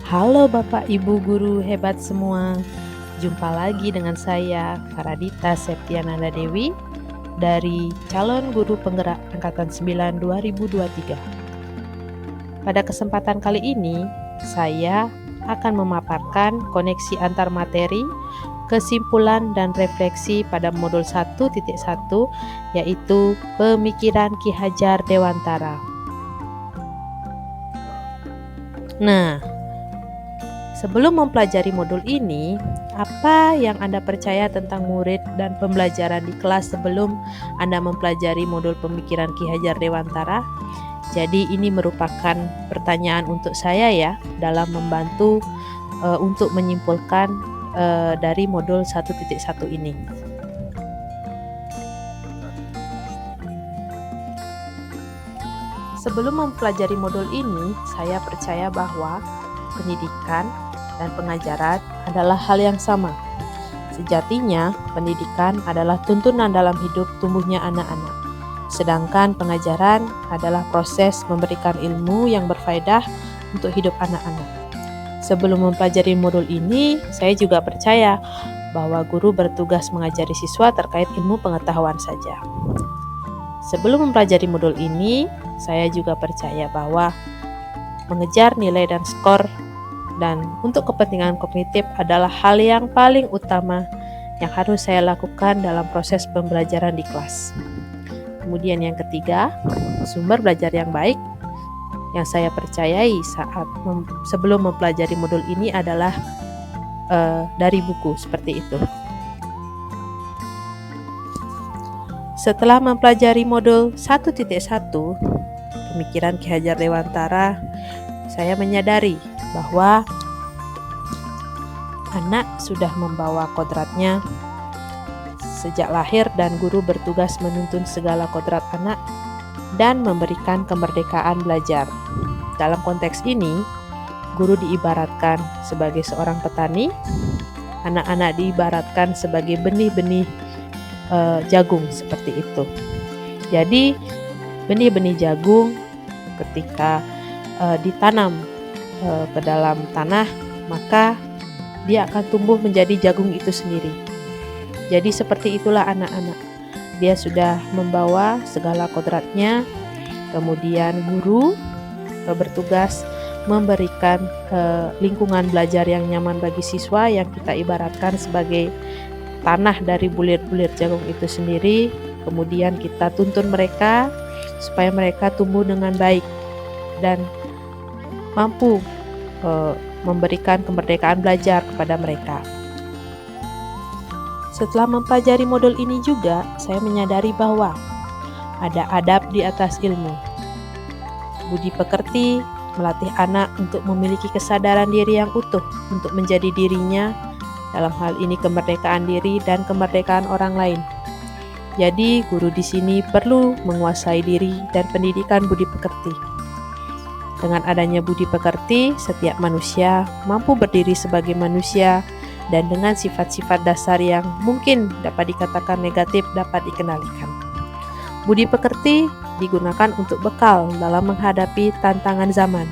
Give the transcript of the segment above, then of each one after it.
Halo Bapak Ibu guru hebat semua. Jumpa lagi dengan saya Faradita Septiananda Dewi dari calon guru penggerak angkatan 9 2023. Pada kesempatan kali ini, saya akan memaparkan koneksi antar materi, kesimpulan dan refleksi pada modul 1.1 yaitu Pemikiran Ki Hajar Dewantara. Nah, sebelum mempelajari modul ini, apa yang Anda percaya tentang murid dan pembelajaran di kelas sebelum Anda mempelajari modul Pemikiran Ki Hajar Dewantara? Jadi ini merupakan pertanyaan untuk saya ya, dalam membantu untuk menyimpulkan dari modul 1.1 ini. Sebelum mempelajari modul ini, saya percaya bahwa pendidikan dan pengajaran adalah hal yang sama. Sejatinya, pendidikan adalah tuntunan dalam hidup tumbuhnya anak-anak. Sedangkan pengajaran adalah proses memberikan ilmu yang berfaedah untuk hidup anak-anak. Sebelum mempelajari modul ini, saya juga percaya bahwa guru bertugas mengajari siswa terkait ilmu pengetahuan saja. Sebelum mempelajari modul ini, saya juga percaya bahwa mengejar nilai dan skor dan untuk kepentingan kognitif adalah hal yang paling utama yang harus saya lakukan dalam proses pembelajaran di kelas. Kemudian yang ketiga, sumber belajar yang baik yang saya percayai sebelum mempelajari modul ini adalah dari buku seperti itu. Setelah mempelajari modul 1.1 Pemikiran Ki Hajar Dewantara, saya menyadari bahwa anak sudah membawa kodratnya sejak lahir dan guru bertugas menuntun segala kodrat anak dan memberikan kemerdekaan belajar. Dalam konteks ini, guru diibaratkan sebagai seorang petani, anak-anak diibaratkan sebagai benih-benih jagung seperti itu. Jadi benih-benih jagung ketika ditanam ke dalam tanah, maka dia akan tumbuh menjadi jagung itu sendiri. Jadi seperti itulah anak-anak. Dia sudah membawa segala kodratnya, kemudian guru bertugas memberikan lingkungan belajar yang nyaman bagi siswa yang kita ibaratkan sebagai tanah dari bulir-bulir jagung itu sendiri. Kemudian kita tuntun mereka supaya mereka tumbuh dengan baik dan mampu memberikan kemerdekaan belajar kepada mereka. Setelah mempelajari modul ini juga, saya menyadari bahwa ada adab di atas ilmu. Budi pekerti melatih anak untuk memiliki kesadaran diri yang utuh untuk menjadi dirinya, dalam hal ini kemerdekaan diri dan kemerdekaan orang lain. Jadi, guru di sini perlu menguasai diri dan pendidikan budi pekerti. Dengan adanya budi pekerti, setiap manusia mampu berdiri sebagai manusia dan dengan sifat-sifat dasar yang mungkin dapat dikatakan negatif dapat dikendalikan. Budi pekerti digunakan untuk bekal dalam menghadapi tantangan zaman.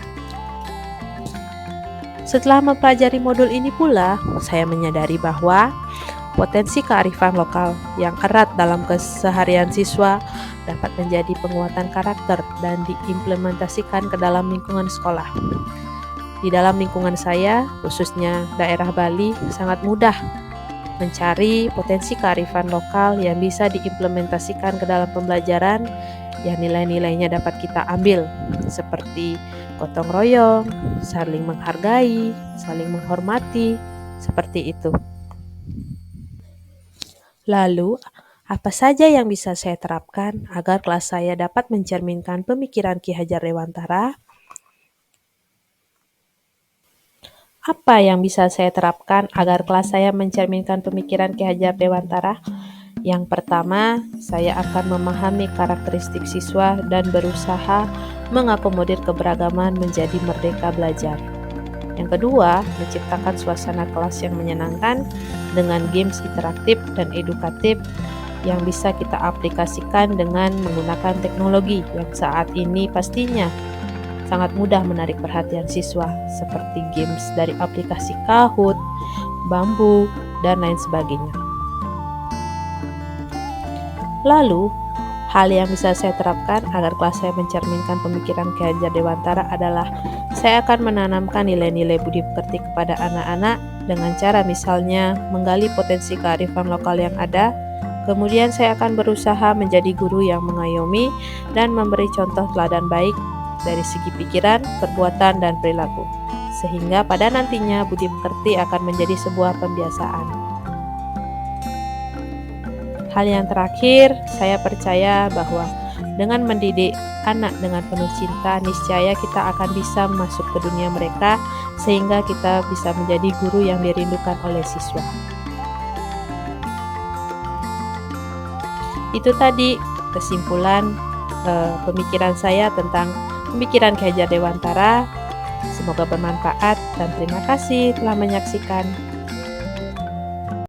Setelah mempelajari modul ini pula, saya menyadari bahwa potensi kearifan lokal yang erat dalam keseharian siswa dapat menjadi penguatan karakter dan diimplementasikan ke dalam lingkungan sekolah. Di dalam lingkungan saya, khususnya daerah Bali, sangat mudah mencari potensi kearifan lokal yang bisa diimplementasikan ke dalam pembelajaran yang nilai-nilainya dapat kita ambil, seperti gotong royong, saling menghargai, saling menghormati, seperti itu. Lalu, apa saja yang bisa saya terapkan agar kelas saya dapat mencerminkan pemikiran Ki Hajar Dewantara? Apa yang bisa saya terapkan agar kelas saya mencerminkan pemikiran Ki Hajar Dewantara? Yang pertama, saya akan memahami karakteristik siswa dan berusaha mengakomodir keberagaman menjadi merdeka belajar. Yang kedua, menciptakan suasana kelas yang menyenangkan dengan games interaktif dan edukatif yang bisa kita aplikasikan dengan menggunakan teknologi yang saat ini pastinya sangat mudah menarik perhatian siswa, seperti games dari aplikasi Kahoot, Bambu, dan lain sebagainya. Lalu, hal yang bisa saya terapkan agar kelas saya mencerminkan pemikiran Ki Hajar Dewantara adalah saya akan menanamkan nilai-nilai budi pekerti kepada anak-anak dengan cara misalnya menggali potensi kearifan lokal yang ada. Kemudian saya akan berusaha menjadi guru yang mengayomi dan memberi contoh teladan baik dari segi pikiran, perbuatan, dan perilaku. Sehingga pada nantinya budi pekerti akan menjadi sebuah pembiasaan. Hal yang terakhir, saya percaya bahwa dengan mendidik anak dengan penuh cinta, niscaya kita akan bisa masuk ke dunia mereka sehingga kita bisa menjadi guru yang dirindukan oleh siswa. Itu tadi kesimpulan pemikiran saya tentang pemikiran Ki Hajar Dewantara. Semoga bermanfaat dan terima kasih telah menyaksikan.